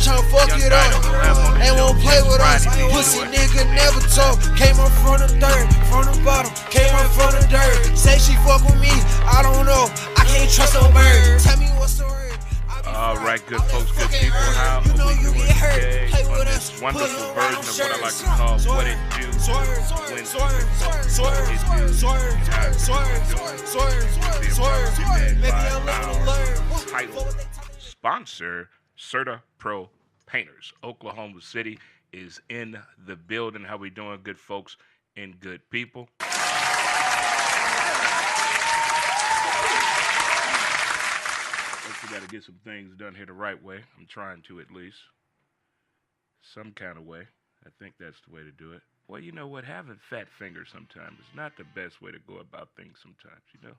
tryna fuck it up. Ain't won't play with us. Pussy nigga never talk. Came up from the dirt, from the bottom. Came up from the dirt. Say she fuck with me, I don't know. I can't trust no bird. Tell me what's the word. All right, good folks, good people. How are we doing today on this wonderful version of what I like to call What It Do Wednesday. Sponsor Certa Pro Painters. Oklahoma City is in the building. How we doing, good folks and good people? We got to get some things done here the right way. I'm trying to, at least. Some kind of way. I think that's the way to do it. Well, you know what? Having fat fingers sometimes is not the best way to go about things sometimes, you know?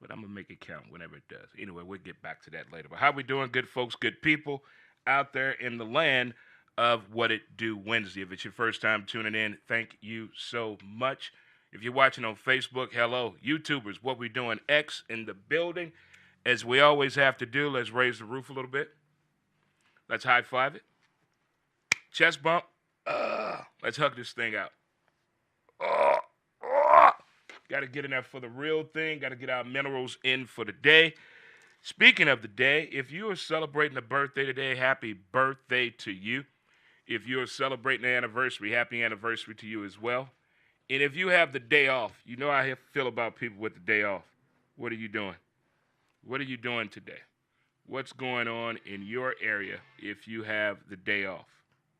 But I'm going to make it count whenever it does. Anyway, we'll get back to that later. But how we doing, good folks, good people out there in the land of What It Do Wednesday? If it's your first time tuning in, thank you so much. If you're watching on Facebook, hello. YouTubers, what we doing? X in the building. As we always have to do, let's raise the roof a little bit. Let's high five it. Chest bump. Let's hug this thing out. Got to get in there for the real thing. Got to get our minerals in for the day. Speaking of the day, if you are celebrating a birthday today, happy birthday to you. If you're celebrating an anniversary, happy anniversary to you as well. And if you have the day off, you know how I feel about people with the day off. What are you doing? What are you doing today? What's going on in your area if you have the day off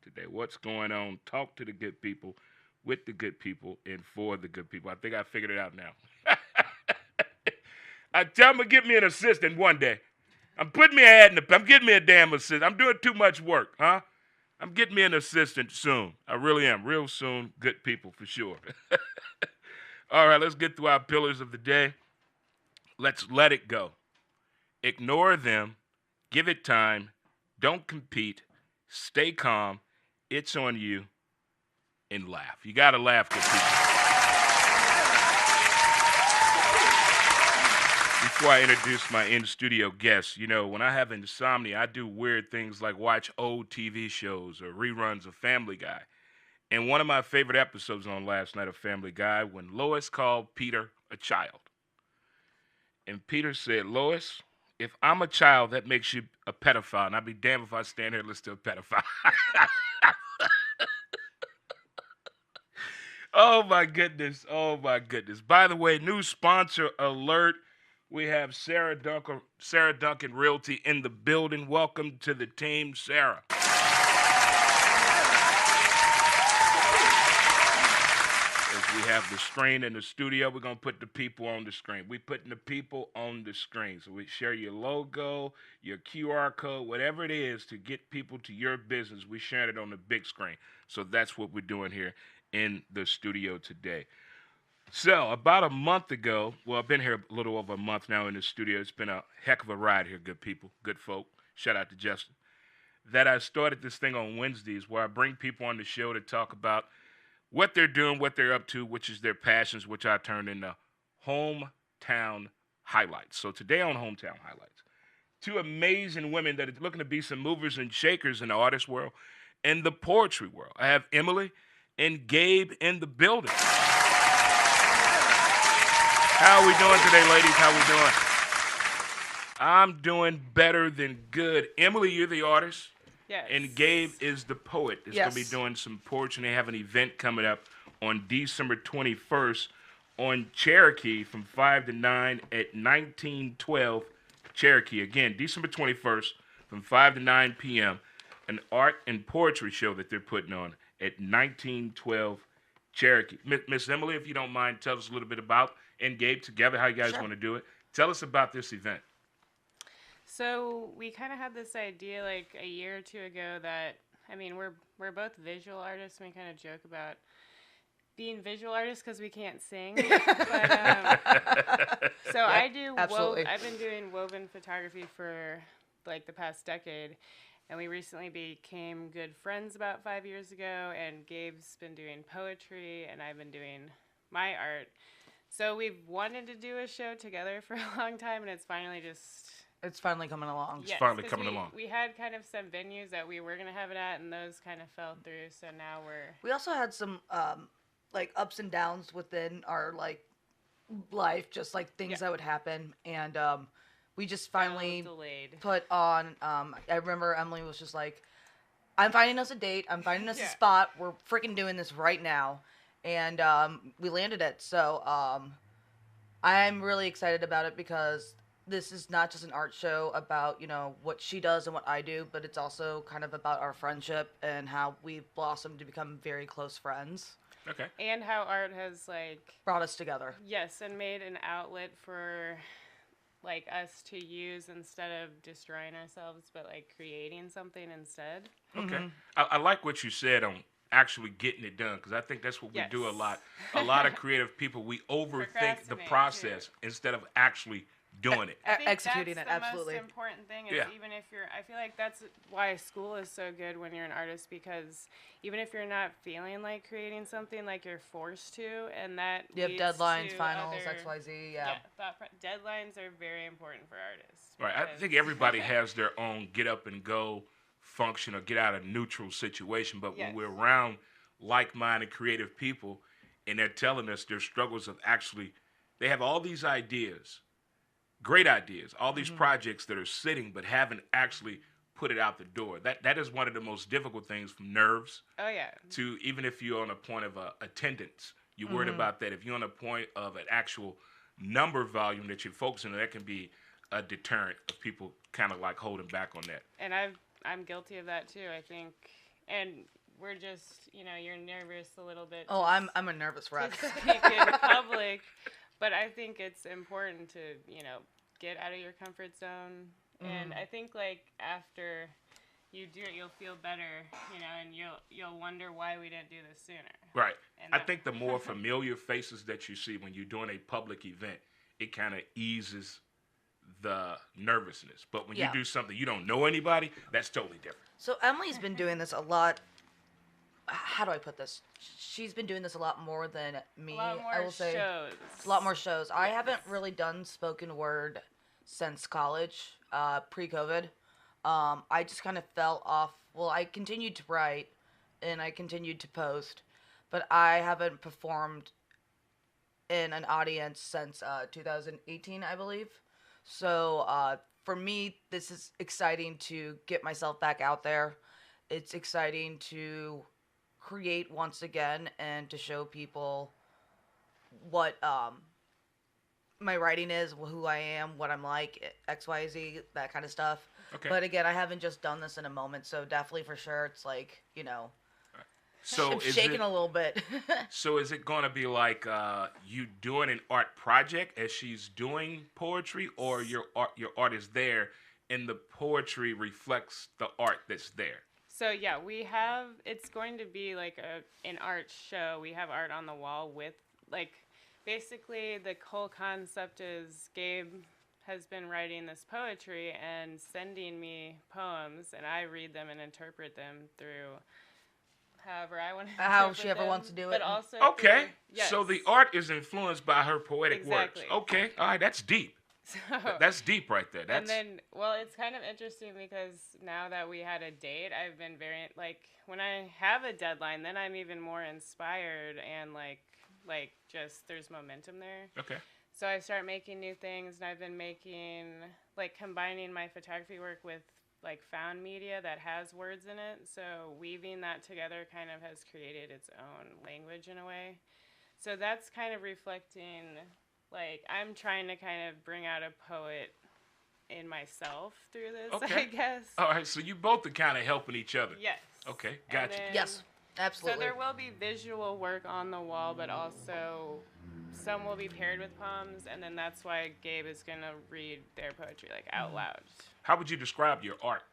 today? What's going on? Talk to the good people, with the good people, and for the good people. I think I figured it out now. I tell them to get me an assistant one day. I'm putting me an ad in I'm getting me a damn assistant. I'm doing too much work, huh? I'm getting me an assistant soon. I really am. Real soon. Good people for sure. All right, let's get through our pillars of the day. Let's let it go. Ignore them, give it time, don't compete, stay calm, it's on you, and laugh. You got to laugh, good people. Before I introduce my in-studio guests, you know, when I have insomnia, I do weird things like watch old TV shows or reruns of Family Guy. And one of my favorite episodes on last night of Family Guy, when Lois called Peter a child. And Peter said, Lois, if I'm a child, that makes you a pedophile. And I'd be damned if I stand here and listen to a pedophile. Oh, my goodness. Oh, my goodness. By the way, new sponsor alert. We have Sarah Duncan Realty in the building. Welcome to the team, Sarah. As we have the screen in the studio, we're going to put the people on the screen. We're putting the people on the screen. So we share your logo, your QR code, whatever it is to get people to your business. We're sharing it on the big screen. So that's what we're doing here in the studio today. So about a month ago, well, I've been here a little over a month now in the studio. It's been a heck of a ride here, good people, good folk. Shout out to Justin. That I started this thing on Wednesdays where I bring people on the show to talk about what they're doing, what they're up to, which is their passions, which I turned into Hometown Highlights. So today on Hometown Highlights, two amazing women that are looking to be some movers and shakers in the artist world and the poetry world. I have Emily and Gabe in the building. How are we doing today, ladies? How we doing? I'm doing better than good. Emily, you're the artist. Yes. And Gabe is the poet. That's Yes. going to be doing some poetry. And they have an event coming up on December 21st on Cherokee from 5 to 9 at 1912 Cherokee. Again, December 21st from 5 to 9 p.m. An art and poetry show that they're putting on at 1912 Cherokee. Miss Emily, if you don't mind, tell us a little bit about and Gabe together, how you guys want to do it. Tell us about this event. So we kind of had this idea like a year or two ago that, I mean, we're both visual artists, and we kind of joke about being visual artists because we can't sing. But, so yeah, I do. I've been doing woven photography for like the past decade, and we recently became good friends about 5 years ago. And Gabe's been doing poetry, and I've been doing my art. So we've wanted to do a show together for a long time, and it's finally just It's finally coming along. Yes, finally 'cause coming along. We had kind of some venues that we were gonna have it at, and those kind of fell through. So now we're. We also had some like ups and downs within our like life, just like things that would happen, and we just finally Delayed. put on. I remember Emily was just like, "I'm finding us a date. I'm finding us a Yeah. spot. We're freaking doing this right now," and we landed it. So I'm really excited about it because this is not just an art show about, what she does and what I do, but it's also kind of about our friendship and how we've blossomed to become very close friends. Okay. And how art has Brought us together. yes, and made an outlet for us to use instead of destroying ourselves, but creating something instead. Okay. Mm-hmm. I like what you said on actually getting it done, because I think that's what we do a lot. A lot of creative people, we overthink the Procrastinate, process too. instead of actually doing it. I think Executing that's it, the absolutely. most important thing is Yeah. even if you're, I feel like that's why school is so good when you're an artist, because even if you're not feeling like creating something, you're forced to, and that You have leads deadlines, to finals, other, XYZ, yeah. deadlines are very important for artists. Right. I think everybody has their own get up and go function or get out of neutral situation. But when Yes. we're around like-minded creative people and they're telling us their struggles of actually, they have all these ideas, great ideas, all these projects that are sitting but haven't actually put it out the door. That is one of the most difficult things, from nerves Oh yeah. to even if you're on a point of attendance, you're worried about that. If you're on a point of an actual number volume that you're focusing on, that can be a deterrent of people kind of holding back on that. And I'm guilty of that too, I think. And we're just, you're nervous a little bit. Oh, to I'm a nervous wreck. to speak in public, but I think it's important to, get out of your comfort zone. And I think after you do it, you'll feel better, and you'll wonder why we didn't do this sooner. Right. And I think the more familiar faces that you see when you're doing a public event, it kind of eases the nervousness. But when you Yeah. do something you don't know anybody, that's totally different. So Emily's been doing this a lot. How do I put this? She's been doing this a lot more than me. A lot more I will say shows. a lot more shows. I haven't really done spoken word since college, pre-COVID. I just kind of fell off. Well, I continued to write and I continued to post, but I haven't performed in an audience since 2018, I believe. So for me, this is exciting to get myself back out there. It's exciting to create once again and to show people what my writing is, who I am, what I'm like, XYZ, that kind of stuff. Okay. But again, I haven't just done this in a moment, so definitely for sure it's So I'm shaking a little bit. So is it going to be you doing an art project as she's doing poetry, or your art is there and the poetry reflects the art that's there? So yeah, it's going to be an art show. We have art on the wall with basically the whole concept is Gabe has been writing this poetry and sending me poems, and I read them and interpret them through however I want to How she ever wants to do it. But also Okay. yes. So the art is influenced by her poetic Exactly. works. Okay. All right. That's deep. So, That's deep right there. That's and then, well, it's kind of interesting because now that we had a date, I've been very, when I have a deadline, then I'm even more inspired and, just there's momentum there. okay. So I start making new things, and I've been making, combining my photography work with, found media that has words in it. So weaving that together kind of has created its own language in a way. So that's kind of reflecting... I'm trying to kind of bring out a poet in myself through this, Okay. I guess. All right. So you both are kind of helping each other. Yes. Okay. And Gotcha. then- Yes, So absolutely. there will be visual work on the wall, but also some will be paired with poems, and then that's why Gabe is going to read their poetry, out loud. How would you describe your art?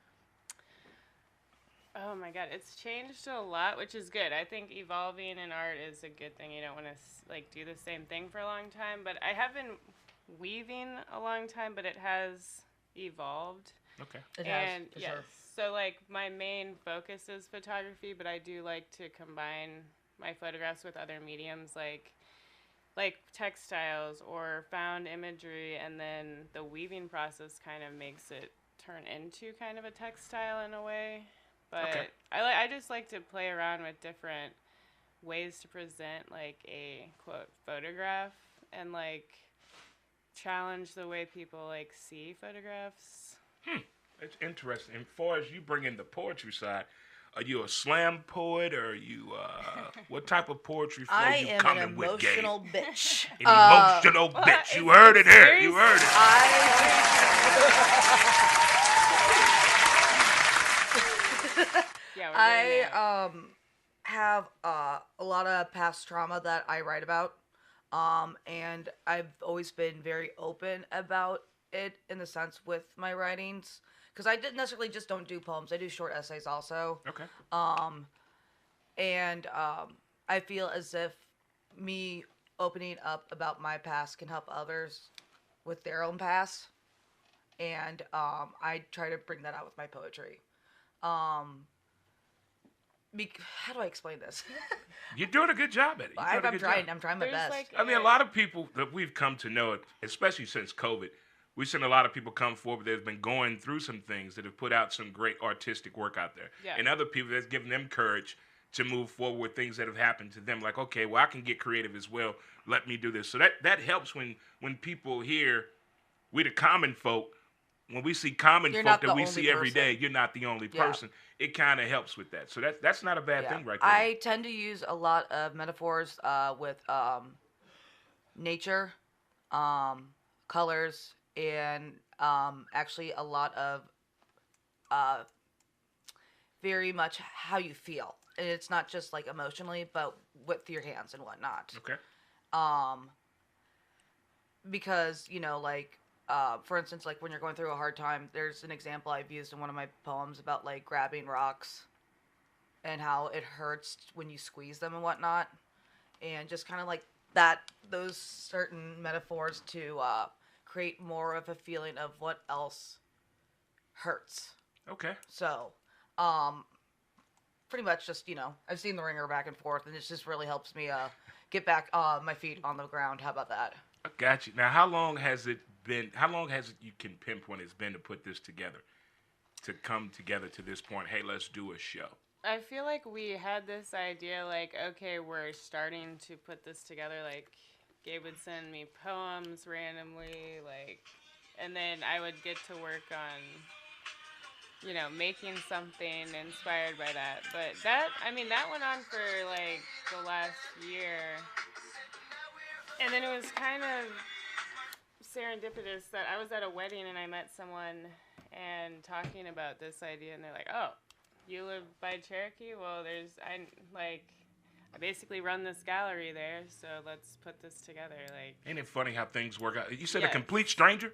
Oh my God, it's changed a lot, which is good. I think evolving in art is a good thing. You don't want to do the same thing for a long time. But I have been weaving a long time, but it has evolved. Okay. It has, And for yes, sure. so my main focus is photography, but I do like to combine my photographs with other mediums, like like textiles or found imagery, and then the weaving process kind of makes it turn into kind of a textile in a way. But Okay. I just like to play around with different ways to present like a quote photograph and like challenge the way people like see photographs. It's interesting. As far as you bring in the poetry side, are you a slam poet or are you what type of poetry flow I you am coming an with, Gabe? emotional bitch. An emotional bitch. You heard it here. You heard it. Yeah, we're I have a lot of past trauma that I write about, and I've always been very open about it in the sense with my writings, because I didn't necessarily just don't do poems. I do short essays also. Okay. And I feel as if me opening up about my past can help others with their own past, and I try to bring that out with my poetry. How do I explain this? You're doing a good job at it. I'm trying my There's best. like I mean, a lot of people that we've come to know, especially since COVID, we've seen a lot of people come forward that have been going through some things that have put out some great artistic work out there. Yeah. And other people that's given them courage to move forward with things that have happened to them. Like, okay, well, I can get creative as well. Let me do this. So that helps when people hear, we the common folk, when we see common You're folk not that the we only see every person. day, you're not the only Yeah. person. It kind of helps with that. So that's not a bad Yeah. thing right there. I tend to use a lot of metaphors with nature, colors, and actually a lot of very much how you feel. And it's not just like emotionally, but with your hands and whatnot. Okay. Because, like, for instance, like when you're going through a hard time, there's an example I've used in one of my poems about like grabbing rocks and how it hurts when you squeeze them and whatnot. And just kind of like those certain metaphors to create more of a feeling of what else hurts. Okay. So, pretty much just, I've seen The Ringer back and forth, and it just really helps me get back my feet on the ground. How about that? I got you. Now, how long has it you can pinpoint it's been to put this together, to come together to this point? Hey, let's do a show. I feel like we had this idea, like, okay, we're starting to put this together. Like, Gabe would send me poems randomly, like, and then I would get to work on, making something inspired by that. But that went on for, like, the last year. And then it was kind of serendipitous that I was at a wedding and I met someone and talking about this idea, and they're like, oh, you live by Cherokee? Well, I basically run this gallery there, so let's put this together. Like, Ain't it funny how things work out? You said Yes. a complete stranger?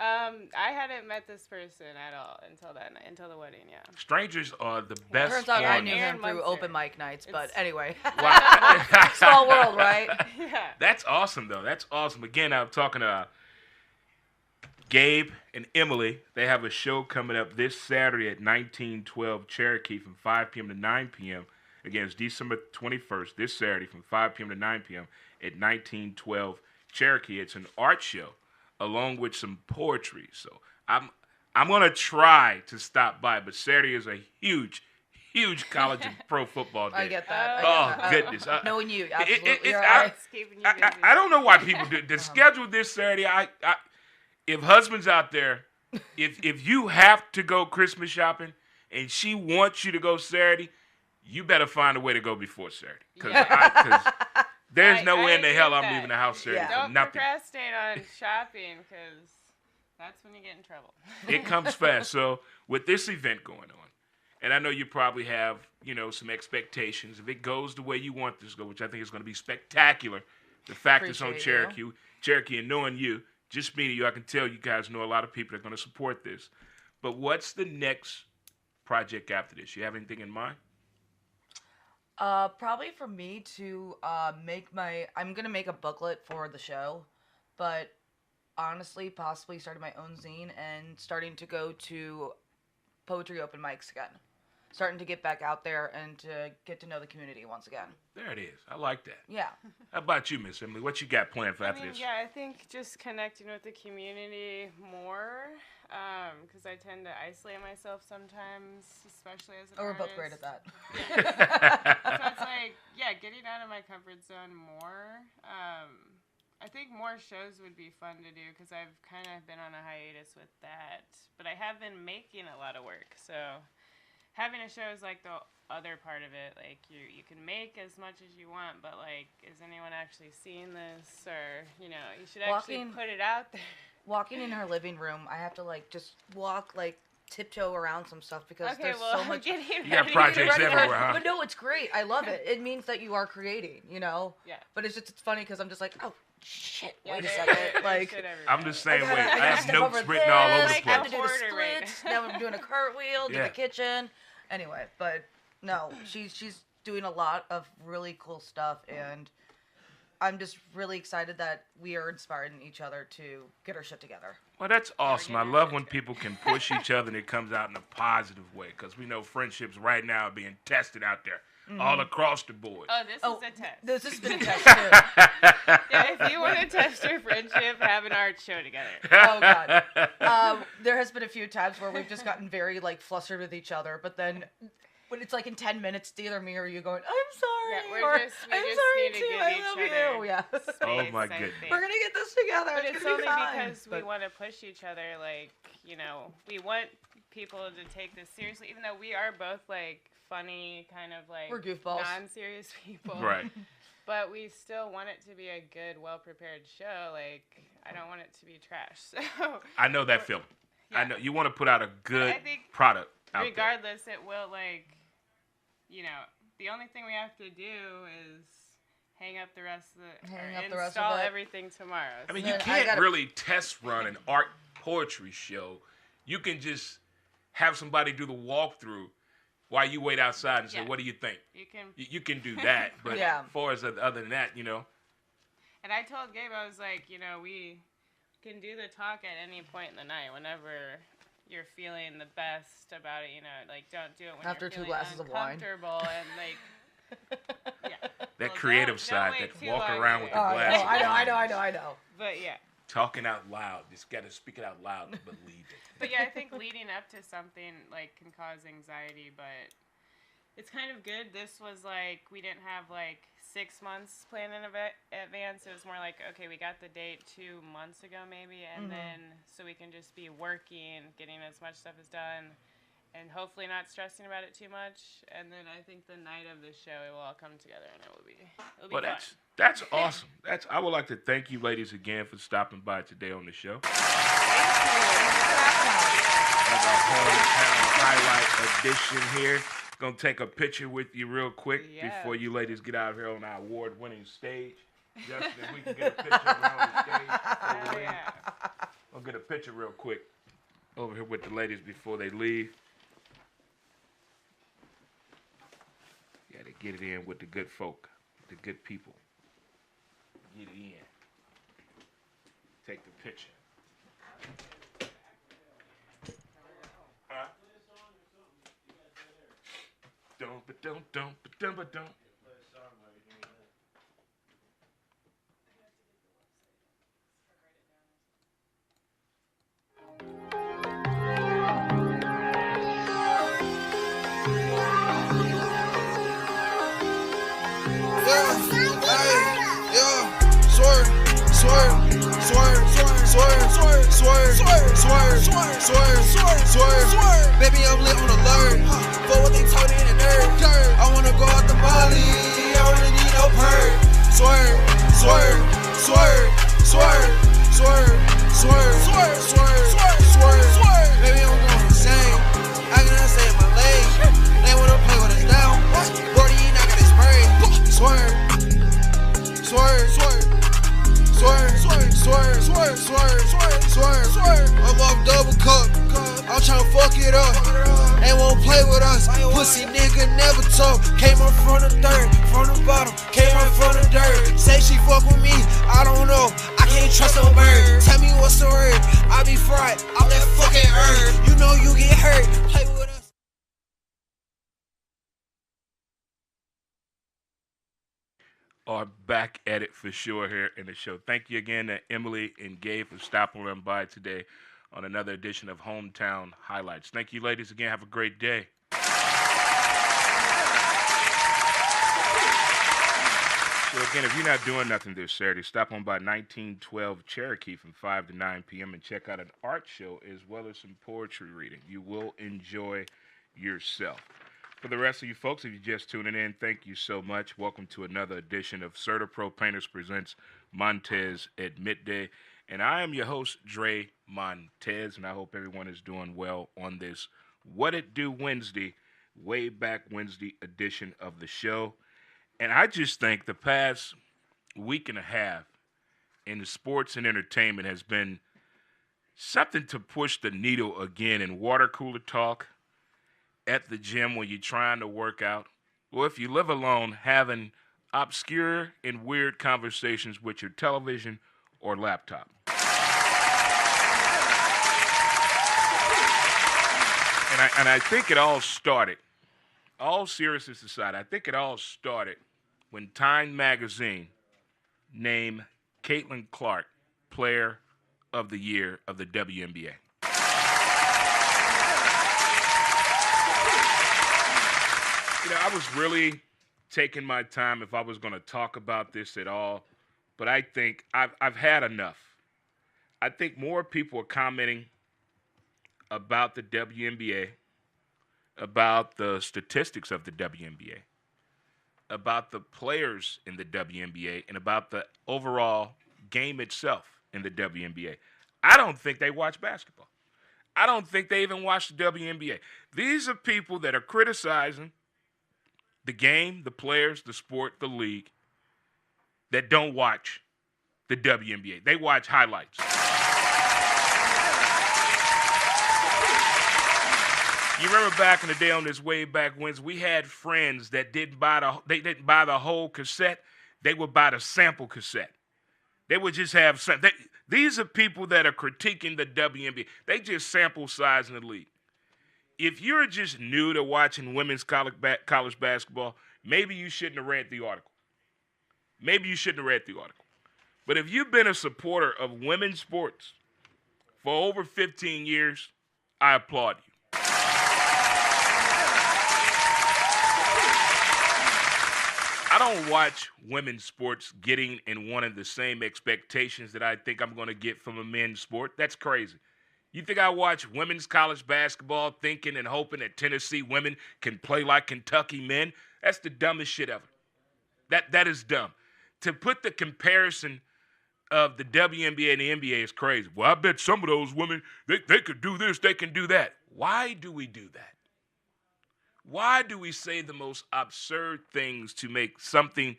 I hadn't met this person at all until that night, until the wedding, yeah. Strangers are the best. Turns out I form. knew Aaron him through Munster. open mic nights, but It's- anyway. Wow. Small world, right? Yeah. That's awesome, though. That's awesome. Again, I'm talking to Gabe and Emily. They have a show coming up this Saturday at 1912 Cherokee from 5 p.m. to 9 p.m. Again, it's December 21st, this Saturday from 5 p.m. to 9 p.m. at 1912 Cherokee. It's an art show along with some poetry. So I'm going to try to stop by, but Saturday is a huge college and pro football day. I get that. Oh, goodness. Knowing you, it- absolutely. You're I- right. It's keeping you busy. I don't know why people do the schedule this Saturday. If husbands out there, if you have to go Christmas shopping and she wants you to go Saturday, you better find a way to go before Saturday. Because there's no way in the agree hell with I'm that. leaving the house Saturday for Don't nothing. procrastinate on shopping, because that's when you get in trouble. It comes fast. So with this event going on, and I know you probably have, some expectations. If it goes the way you want this to go, which I think is going to be spectacular, the fact it's on Appreciate you. Cherokee, and knowing you, just meeting you, I can tell you guys know a lot of people that are going to support this. But what's the next project after this? You have anything in mind? Probably for me to I'm gonna make a booklet for the show, but honestly, possibly starting my own zine and starting to go to poetry open mics again. starting to get back out there and to get to know the community once again. There it is. I like that. Yeah. How about you, Miss Emily? What you got planned for after this? Yeah, I think just connecting with the community more, because I tend to isolate myself sometimes, especially as an Oh, we're artist. both great at that. So it's like, yeah, getting out of my comfort zone more. I think more shows would be fun to do because I've kind of been on a hiatus with that. But I have been making a lot of work, so having a show is like the other part of it. Like you can make as much as you want, but like, is anyone actually seeing this? Or you should actually put it out there. Walking in her living room, I have to like just walk like tiptoe around some stuff because Okay, there's well, so much. You got projects everywhere, huh? But no, it's great. I love it. It means that you are creating, Yeah. But it's funny because I'm just like, oh shit, Yeah, wait a there's second, shit like. everywhere. I'm the same way. I I have step notes over written all over this, the I have place. to do the Porter right splits. Now I'm doing a cartwheel to Yeah. the kitchen. Anyway, but no, she's doing a lot of really cool stuff, and I'm just really excited that we are inspiring each other to get our shit together. Well, that's awesome. I love when people can push each other and it comes out in a positive way because we know friendships right now are being tested out there all across the board. Oh, this is a test. This has been a test too. Yeah, if you want to test your friendship, have an art show together. Oh god. There has been a few times where we've just gotten very like flustered with each other, but then when it's like in 10 minutes, it's either me or you going, I'm sorry, Yeah, we or just I'm need sorry to too, give I each love other you. Yeah. space, Oh, my I goodness. think. We're gonna get this together. But it's gonna only be fine. because we want to push each other. Like, we want people to take this seriously, even though we are both like funny, kind of like We're goofballs. non-serious people. Right. But we still want it to be a good, well-prepared show. Like, I don't want it to be trash. So I know that feeling. I Yeah. know you want to put out a good I think product out there. regardless, it will like, the only thing we have to do is hang up the rest of install everything tomorrow. I mean, So- you I can't gotta- really test run an art poetry show. You can just have somebody do the walkthrough while you wait outside and say, Yeah. "What do you think?" you can. You can do that, but Yeah. as far as other than that, And I told Gabe, I was like, we can do the talk at any point in the night, whenever you're feeling the best about it. Like, don't do it when After you're 2 feeling glasses of wine. uncomfortable and like, yeah. that Well, creative don't side, wait that too walk long around with the either. glass. I know. But yeah. Talking out loud. Just got to speak it out loud to believe it. But yeah, I think leading up to something like can cause anxiety, but it's kind of good. This was like we didn't have like 6 months planned in advance. It was more like, okay, we got the date 2 months ago maybe, and then so we can just be working, getting as much stuff as done, and hopefully not stressing about it too much. And then I think the night of the show, it will all come together, and it'll be Well, fun. that's awesome. I would like to thank you ladies again for stopping by today on the show. As our hometown highlight edition here. Gonna take a picture with you real quick before you ladies get out here on our award-winning stage. Justin, if we can get a picture around the stage. Yeah. We'll get a picture real quick over here with the ladies before they leave. Yeah, to get it in with the good folk, the good people. Get it in. Take the picture. Huh? Don't. Swerve. Baby, I'm lit on alert. For what they told in the dirt. I wanna go out the molly. I really need no perk. Swerve. Baby, I'm going insane. I cannot save my leg. They wanna play with us now. Brody, you not gonna spray. Swerve. I'm off double cup. I'm tryna fuck it up. They won't play with us. Pussy nigga never talk. Came up from the dirt, from the bottom. Came up from the dirt. Say she fuck with me. I don't know. I can't trust no bird. Tell me what's the word. I be fried. I'm that fucking earth. You know you get hurt. Play with are back at it for sure here in the show. Thank you again to Emily and Gabe for stopping on by today on another edition of Hometown Highlights. Thank you, ladies, again. Have a great day. So again, if you're not doing nothing this Saturday, stop on by 1912 Cherokee from 5 to 9 p.m. and check out an art show as well as some poetry reading. You will enjoy yourself. For the rest of you folks, if you're just tuning in, thank you so much. Welcome to another edition of CertaPro Painters Presents Montez at Midday. And I am your host, Dre Montez, and I hope everyone is doing well on this What It Do Wednesday, way back Wednesday edition of the show. And I just think the past week and a half in the sports and entertainment has been something to push the needle again in water cooler talk, at the gym when you're trying to work out, or if you live alone, having obscure and weird conversations with your television or laptop. And I think it all started, all seriousness aside, I think it all started when Time Magazine named Caitlin Clark Player of the Year of the WNBA. You know, I was really taking my time if I was going to talk about this at all, but I think I've had enough. I think more people are commenting about the WNBA, about the statistics of the WNBA, about the players in the WNBA, and about the overall game itself in the WNBA. I don't think they watch basketball. I don't think they even watch the WNBA. These are people that are criticizing the game, the players, the sport, the league, that don't watch the WNBA. They watch highlights. You remember back in the day on this way back when we had friends that didn't buy the whole cassette. They would buy the sample cassette. They would just have some. These are people that are critiquing the WNBA. They just sample size in the league. If you're just new to watching women's college basketball, maybe you shouldn't have read the article. But if you've been a supporter of women's sports for over 15 years, I applaud you. I don't watch women's sports getting and wanting the same expectations that I think I'm going to get from a men's sport. That's crazy. You think I watch women's college basketball thinking and hoping that Tennessee women can play like Kentucky men? That's the dumbest shit ever. That is dumb. To put the comparison of the WNBA and the NBA is crazy. Well, I bet some of those women, they could do this, they can do that. Why do we do that? Why do we say the most absurd things to make something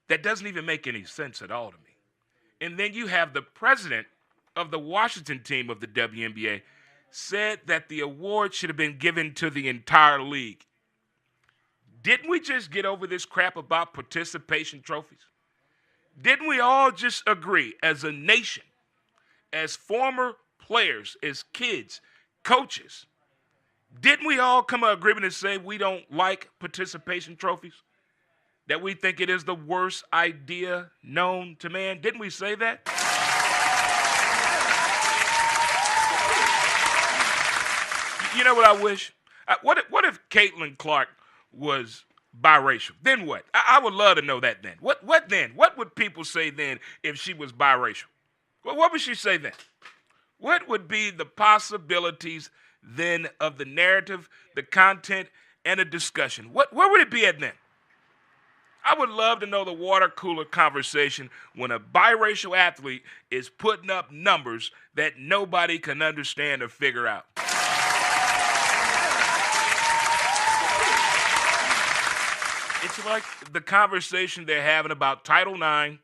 that doesn't even make any sense at all to me? And then you have the president of the Washington team of the WNBA said that the award should have been given to the entire league. Didn't we just get over this crap about participation trophies? Didn't we all just agree as a nation, as former players, as kids, coaches, didn't we all come to an agreement and say we don't like participation trophies? That we think it is the worst idea known to man? Didn't we say that? You know what I wish? What if Caitlin Clark was biracial? Then what? I would love to know that then. What then? What would people say then if she was biracial? What would she say then? What would be the possibilities then of the narrative, the content, and the discussion? Where would it be at then? I would love to know the water cooler conversation when a biracial athlete is putting up numbers that nobody can understand or figure out. It's like the conversation they're having about Title IX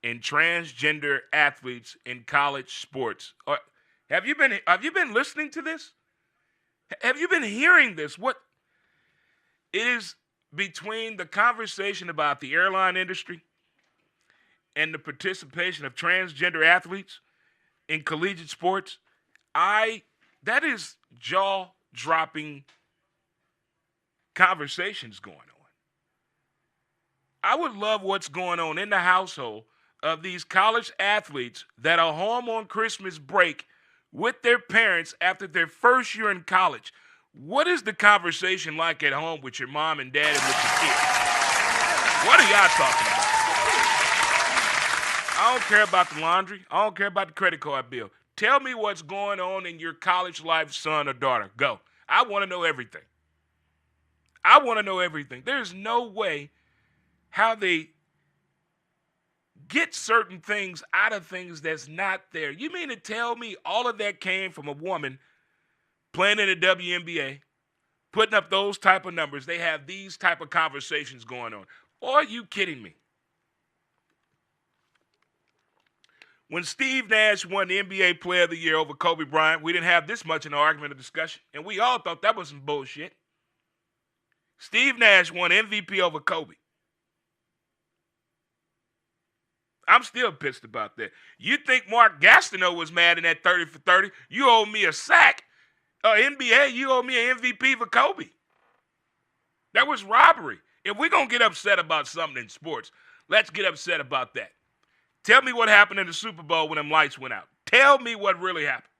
and transgender athletes in college sports. Have you been listening to this? Have you been hearing this? What is between the conversation about the airline industry and the participation of transgender athletes in collegiate sports? That is jaw-dropping conversations going on. I would love what's going on in the household of these college athletes that are home on Christmas break with their parents after their first year in college. What is the conversation like at home with your mom and dad and with your kids? What are y'all talking about? I don't care about the laundry. I don't care about the credit card bill. Tell me what's going on in your college life, son or daughter. Go. I want to know everything. I want to know everything. There's no way how they get certain things out of things that's not there. You mean to tell me all of that came from a woman playing in the WNBA, putting up those type of numbers? They have these type of conversations going on. Or are you kidding me? When Steve Nash won the NBA Player of the Year over Kobe Bryant, we didn't have this much in an argument or discussion, and we all thought that was some bullshit. Steve Nash won MVP over Kobe. I'm still pissed about that. You think Mark Gastineau was mad in that 30 for 30? You owe me a sack. NBA, you owe me an MVP for Kobe. That was robbery. If we're going to get upset about something in sports, let's get upset about that. Tell me what happened in the Super Bowl when them lights went out. Tell me what really happened.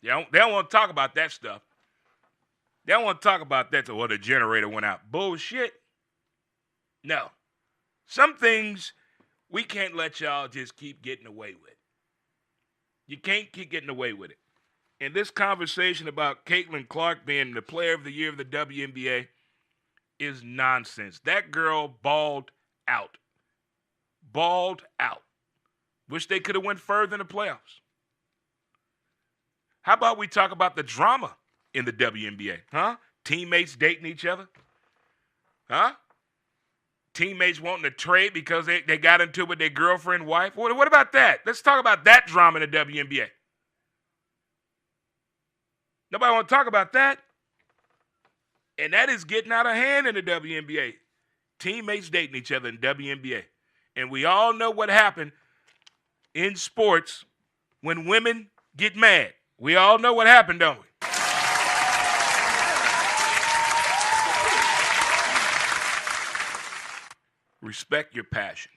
They don't want to talk about that stuff. They don't want to talk about that. Well, the generator went out. Bullshit. No. Some things we can't let y'all just keep getting away with. You can't keep getting away with it. And this conversation about Caitlin Clark being the Player of the Year of the WNBA is nonsense. That girl balled out. Balled out. Wish they could have went further in the playoffs. How about we talk about the drama in the WNBA? Huh? Teammates dating each other? Huh? Teammates wanting to trade because they got into it with their girlfriend, wife? What about that? Let's talk about that drama in the WNBA. Nobody want to talk about that. And that is getting out of hand in the WNBA. Teammates dating each other in WNBA. And we all know what happened in sports when women get mad. We all know what happened, don't we? Respect your passion.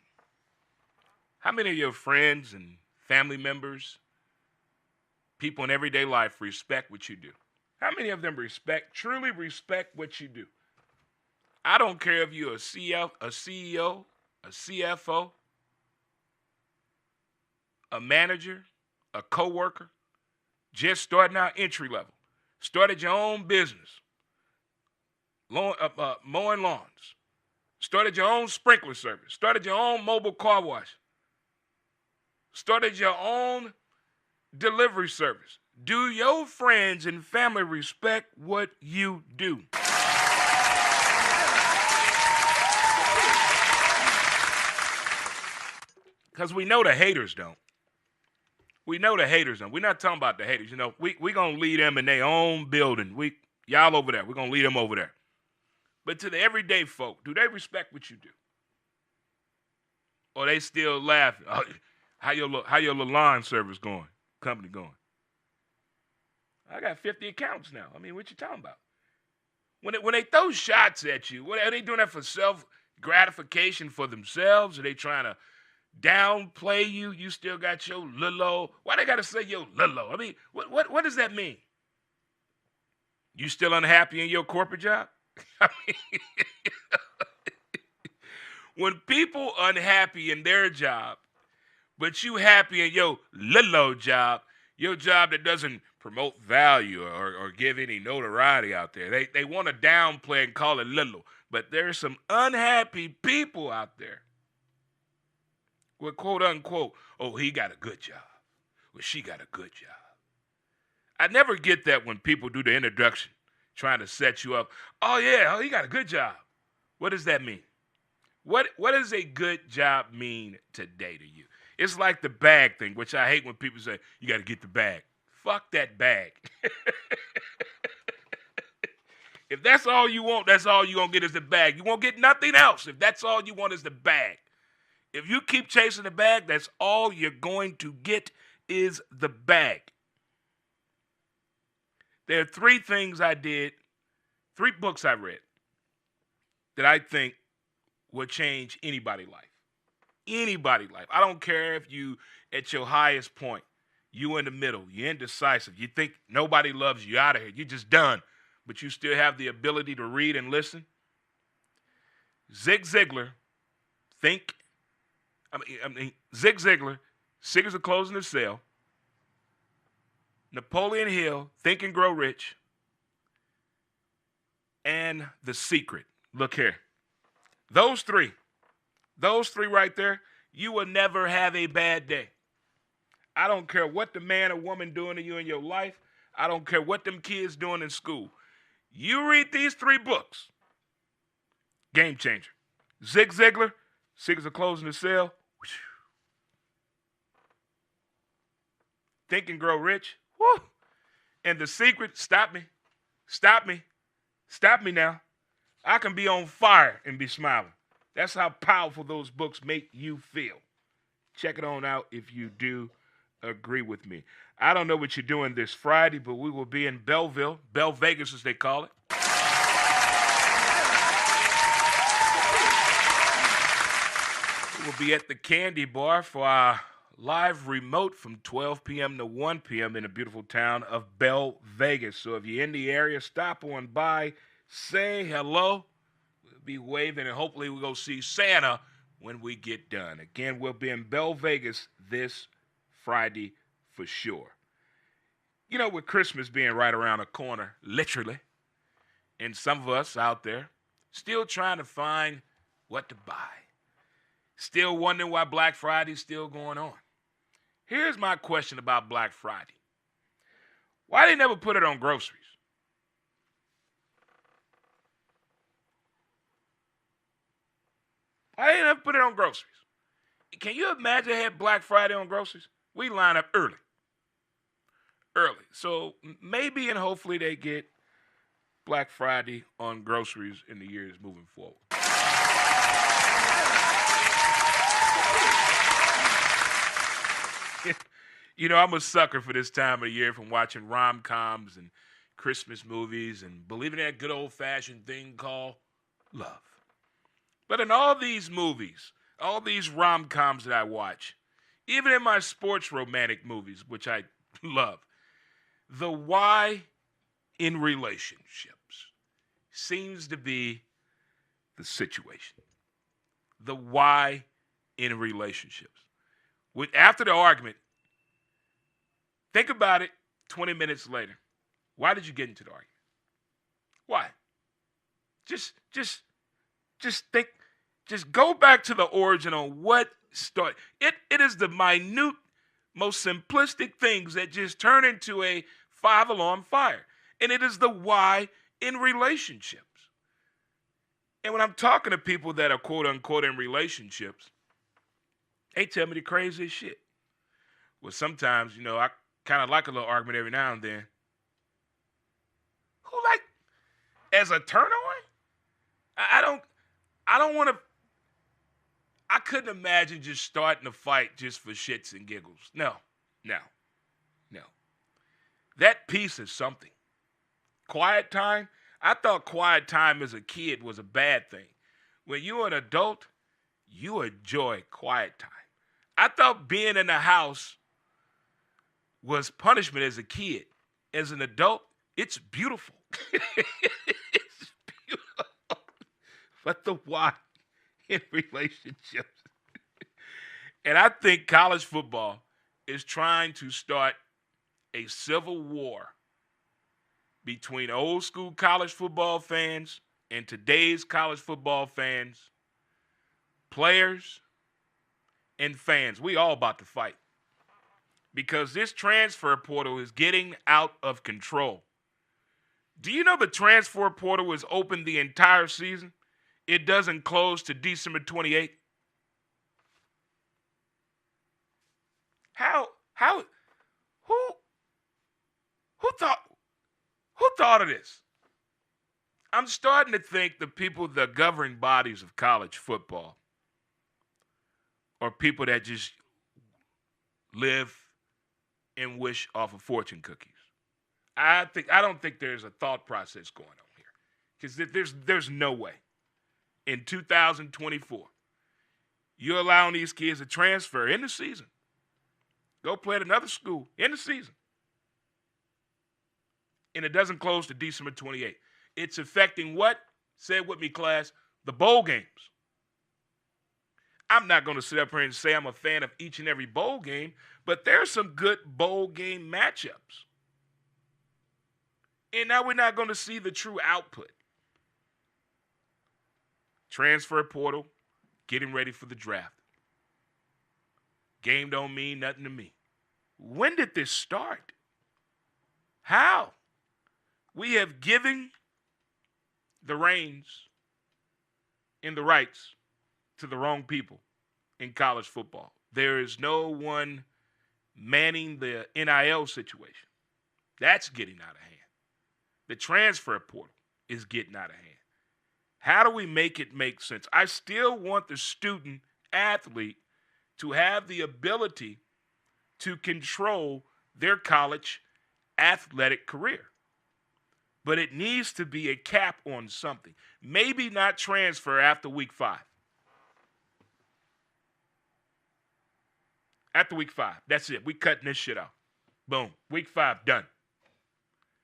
How many of your friends and family members, people in everyday life, respect what you do? How many of them truly respect what you do? I don't care if you're a CEO, a CFO, a manager, a coworker, just starting out entry level, started your own business, mowing lawns, started your own sprinkler service, started your own mobile car wash, started your own delivery service. Do your friends and family respect what you do? Because we know the haters don't. We know the haters don't. We're not talking about the haters. You know, we going to lead them in their own building. Y'all over there. We're going to lead them over there. But to the everyday folk, do they respect what you do? Or they still laughing? Oh, how your little lawn service going? Company going? I got 50 accounts now. I mean, what you talking about? When they throw shots at you, what are they doing that for self-gratification for themselves? Are they trying to downplay you? You still got your little. Why they got to say your little? I mean, what does that mean? You still unhappy in your corporate job? I mean, when people unhappy in their job, but you happy in your little job, your job that doesn't promote value or give any notoriety out there. They want to downplay and call it little. But there's some unhappy people out there with quote unquote, oh, he got a good job. Well, she got a good job. I never get that when people do the introduction, trying to set you up. Oh, yeah, he got a good job. What does that mean? What does a good job mean today to you? It's like the bag thing, which I hate when people say, you got to get the bag. Fuck that bag. If that's all you want, that's all you're going to get is the bag. You won't get nothing else if that's all you want is the bag. If you keep chasing the bag, that's all you're going to get is the bag. There are three things I did, 3 books I read that I think will change anybody's life. Anybody's life. I don't care if you at your highest point, you in the middle, you're indecisive, you think nobody loves you, out of here, you're just done, but you still have the ability to read and listen. Zig Ziglar, Zig Ziglar, Secrets of Closing the Sale, Napoleon Hill, Think and Grow Rich, and The Secret. Look here. Those three right there, you will never have a bad day. I don't care what the man or woman doing to you in your life. I don't care what them kids doing in school. You read these 3 books. Game changer. Zig Ziglar, Secrets of Closing the Sale. Think and Grow Rich. Woo. And The Secret, stop me. Stop me. Stop me now. I can be on fire and be smiling. That's how powerful those books make you feel. Check it on out if you do agree with me. I don't know what you're doing this Friday, but we will be in Belleville, Bell Vegas as they call it. We will be at the Candy Bar for our live remote from 12 p.m. to 1 p.m. in the beautiful town of Bell Vegas. So if you're in the area, stop on by, say hello. We'll be waving, and hopefully we'll go see Santa when we get done. Again, we'll be in Bell Vegas this Friday for sure. You know, with Christmas being right around the corner, literally, and some of us out there still trying to find what to buy. Still wondering why Black Friday's still going on. Here's my question about Black Friday. Why they never put it on groceries? Why they never put it on groceries? Can you imagine they had Black Friday on groceries? We line up early. So maybe and hopefully they get Black Friday on groceries in the years moving forward. You know, I'm a sucker for this time of year, from watching rom-coms and Christmas movies and believing in that good old-fashioned thing called love. But in all these movies, all these rom-coms that I watch, even in my sports romantic movies, which I love, the why in relationships seems to be the situation. The why in relationships. After the argument, think about it 20 minutes later. Why did you get into the argument? Why? Just think, just go back to the origin on what started. It is the minute, most simplistic things that just turn into a 5-alarm fire. And it is the why in relationships. And when I'm talking to people that are quote unquote in relationships, they tell me the craziest shit. Well, sometimes, you know, I kind of like a little argument every now and then. Who like, as a turn on? I don't want to, I couldn't imagine just starting a fight just for shits and giggles. No. That piece is something. Quiet time, I thought quiet time as a kid was a bad thing. When you're an adult, you enjoy quiet time. I thought being in the house was punishment as a kid. As an adult, it's beautiful. It's beautiful. But the why in relationships. And I think college football is trying to start a civil war between old school college football fans and today's college football fans, players, and fans. We all about to fight. Because this transfer portal is getting out of control. Do you know the transfer portal is open the entire season? It doesn't close to December 28th. Who thought of this? I'm starting to think the people, the governing bodies of college football, are people that just live and wish off of fortune cookies. I don't think there's a thought process going on here, because there's no way. in 2024. You're allowing these kids to transfer in the season. Go play at another school in the season. And it doesn't close to December 28th. It's affecting what? Say it with me, class. The bowl games. I'm not going to sit up here and say I'm a fan of each and every bowl game, but there's some good bowl game matchups. And now we're not going to see the true output. Transfer portal, getting ready for the draft. Game don't mean nothing to me. When did this start? How? We have given the reins and the rights to the wrong people in college football. There is no one manning the NIL situation. That's getting out of hand. The transfer portal is getting out of hand. How do we make it make sense? I still want the student athlete to have the ability to control their college athletic career. But it needs to be a cap on something. Maybe not transfer after week 5. After week 5. That's it. We cutting this shit out. Boom. Week 5, done.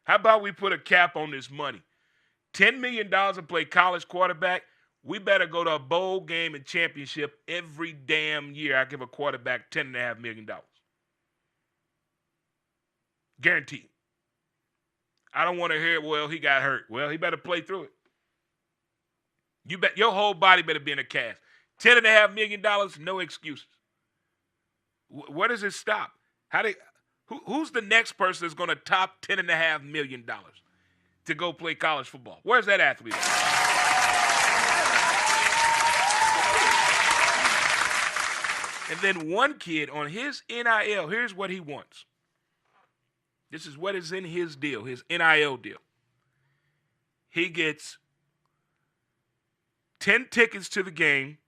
How about we put a cap on this money? $10 million to play college quarterback. We better go to a bowl game and championship every damn year. I give a quarterback $10.5 million. Guaranteed. I don't want to hear, well, he got hurt. Well, he better play through it. You bet your whole body better be in a cast. $10.5 million, no excuses. Where does it stop? Who's the next person that's going to top $10.5 million to go play college football? Where's that athlete at? And then one kid on his NIL, here's what he wants. This is what is in his deal, his NIL deal. He gets 10 tickets to the game,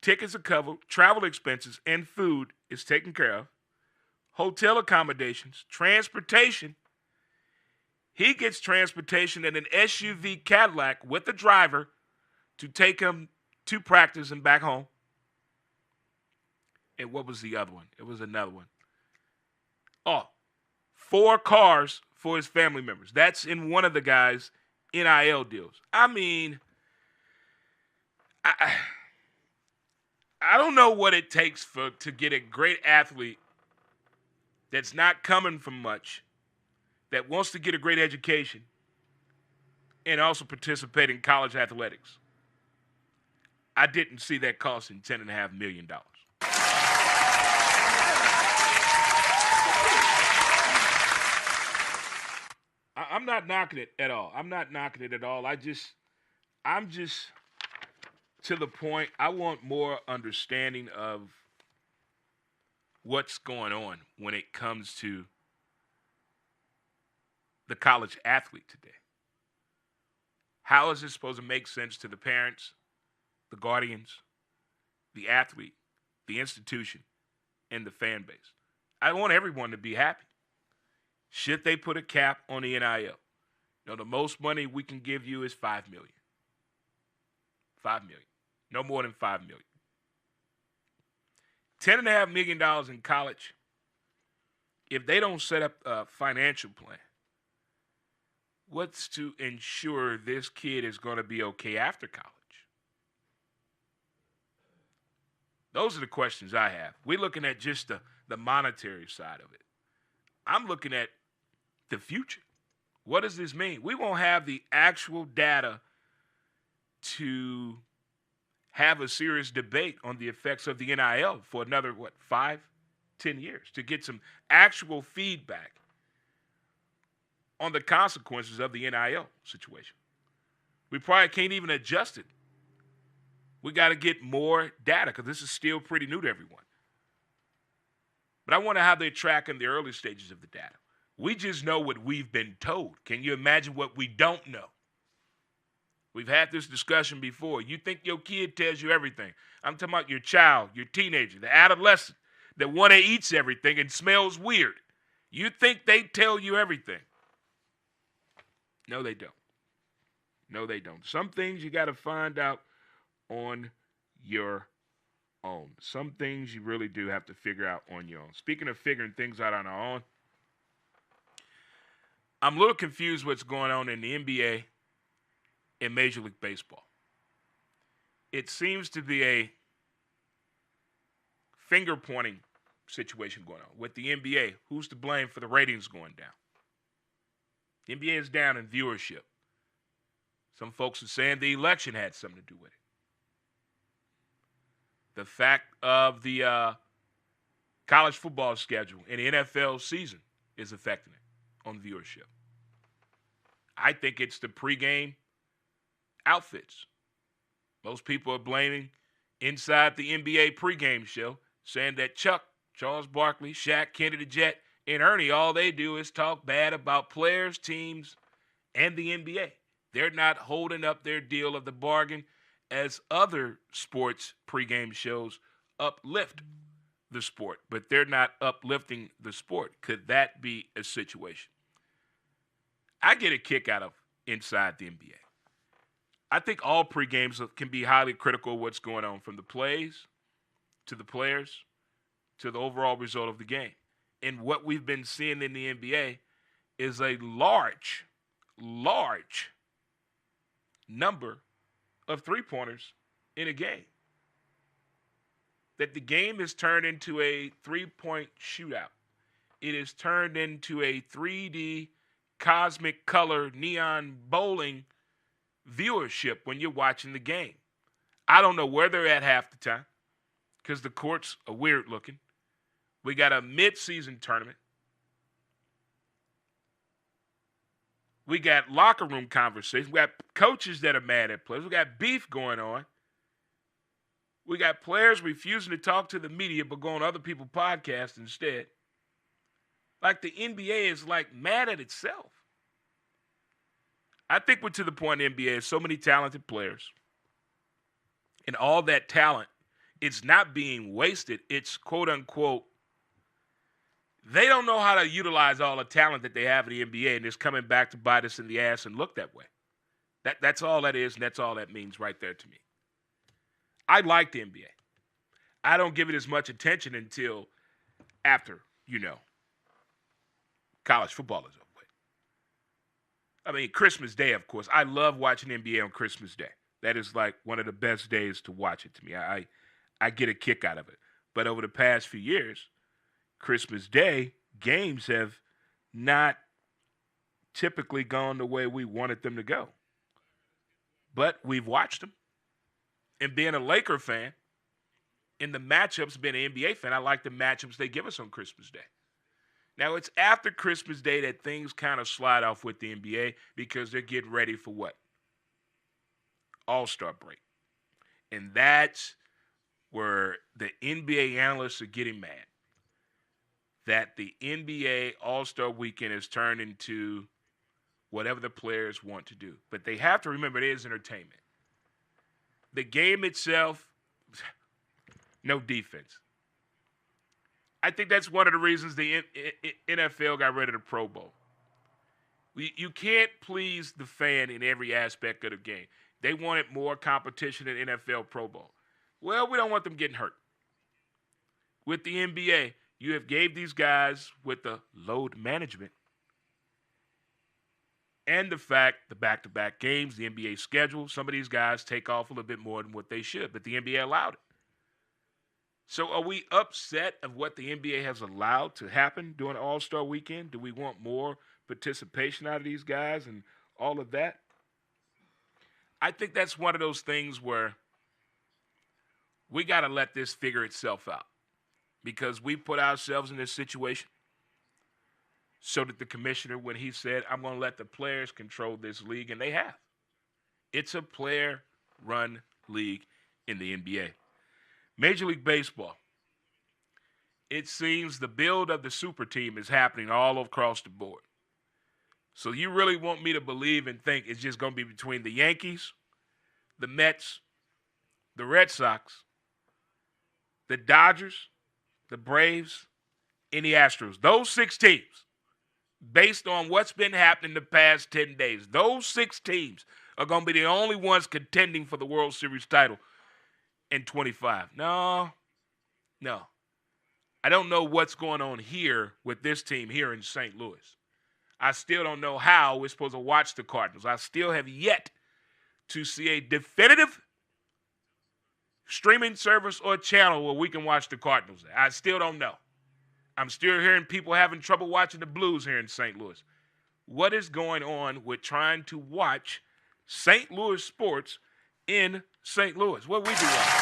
tickets are covered, travel expenses, and food is taken care of, hotel accommodations, transportation. He gets transportation in an SUV Cadillac with a driver to take him to practice and back home. And what was the other one? It was another one. Oh, 4 cars for his family members. That's in one of the guys' NIL deals. I mean, I don't know what it takes to get a great athlete that's not coming from much, that wants to get a great education, and also participate in college athletics. I didn't see that costing $10.5 million. I'm not knocking it at all. I'm just to the point. I want more understanding of what's going on when it comes to the college athlete today. How is this supposed to make sense to the parents, the guardians, the athlete, the institution, and the fan base? I want everyone to be happy. Should they put a cap on the NIL? You know, the most money we can give you is $5 million. $5 million. No more than $5 million. $10.5 million in college, if they don't set up a financial plan, what's to ensure this kid is going to be okay after college? Those are the questions I have. We're looking at just the monetary side of it. I'm looking at the future. What does this mean? We won't have the actual data to have a serious debate on the effects of the NIL for another, 5, 10 years, to get some actual feedback on the consequences of the NIL situation. We probably can't even adjust it. We got to get more data because this is still pretty new to everyone. But I wonder how they're tracking the early stages of the data. We just know what we've been told. Can you imagine what we don't know? We've had this discussion before. You think your kid tells you everything. I'm talking about your child, your teenager, the adolescent, the one that eats everything and smells weird. You think they tell you everything. No, they don't. No, they don't. Some things you got to find out on your own. Some things you really do have to figure out on your own. Speaking of figuring things out on our own, I'm a little confused what's going on in the NBA and Major League Baseball. It seems to be a finger-pointing situation going on. With the NBA, who's to blame for the ratings going down? The NBA is down in viewership. Some folks are saying the election had something to do with it. The fact of the college football schedule and the NFL season is affecting it on viewership. I think it's the pregame outfits. Most people are blaming inside the NBA pregame show, saying that Chuck, Charles Barkley, Shaq, Kenny the Jet, and Ernie, all they do is talk bad about players, teams, and the NBA. They're not holding up their deal of the bargain as other sports pregame shows uplift the sport, but they're not uplifting the sport. Could that be a situation? I get a kick out of inside the NBA. I think all pregames can be highly critical of what's going on, from the plays to the players to the overall result of the game. And what we've been seeing in the NBA is a large number of three-pointers in a game. That the game is turned into a three-point shootout. It is turned into a 3D cosmic color neon bowling viewership when you're watching the game. I don't know where they're at half the time because the courts are weird looking. We got a mid-season tournament. We got locker room conversations. We got coaches that are mad at players. We got beef going on. We got players refusing to talk to the media but going on other people's podcasts instead. Like the NBA is like mad at itself. I think we're to the point in the NBA, so many talented players. And all that talent, it's not being wasted. It's quote unquote, they don't know how to utilize all the talent that they have in the NBA, and it's coming back to bite us in the ass and look that way. That's all that is, and that's all that means right there to me. I like the NBA. I don't give it as much attention until after, college football is over. I mean, Christmas Day, of course. I love watching NBA on Christmas Day. That is like one of the best days to watch it to me. I get a kick out of it. But over the past few years, Christmas Day games have not typically gone the way we wanted them to go. But we've watched them. And being a Laker fan, in the matchups, being an NBA fan, I like the matchups they give us on Christmas Day. Now, it's after Christmas Day that things kind of slide off with the NBA because they're getting ready for what? All-Star break. And that's where the NBA analysts are getting mad. That the NBA All-Star weekend has turned into whatever the players want to do. But they have to remember it is entertainment. The game itself, no defense. I think that's one of the reasons the NFL got rid of the Pro Bowl. You can't please the fan in every aspect of the game. They wanted more competition in NFL Pro Bowl. Well, we don't want them getting hurt. With the NBA, you have gave these guys with the load management and the fact, the back-to-back games, the NBA schedule, some of these guys take off a little bit more than what they should, but the NBA allowed it. So are we upset of what the NBA has allowed to happen during All-Star weekend? Do we want more participation out of these guys and all of that? I think that's one of those things where we got to let this figure itself out because we put ourselves in this situation so that the commissioner, when he said, I'm going to let the players control this league, and they have. It's a player-run league in the NBA. Major League Baseball. It seems the build of the super team is happening all across the board. So you really want me to believe and think it's just going to be between the Yankees, the Mets, the Red Sox, the Dodgers, the Braves, and the Astros. Those 6 teams, based on what's been happening the past 10 days, those 6 teams are going to be the only ones contending for the World Series title in 25. No. I don't know what's going on here with this team here in St. Louis. I still don't know how we're supposed to watch the Cardinals. I still have yet to see a definitive streaming service or channel where we can watch the Cardinals. I still don't know. I'm still hearing people having trouble watching the Blues here in St. Louis. What is going on with trying to watch St. Louis sports in St. Louis? What we do wrong?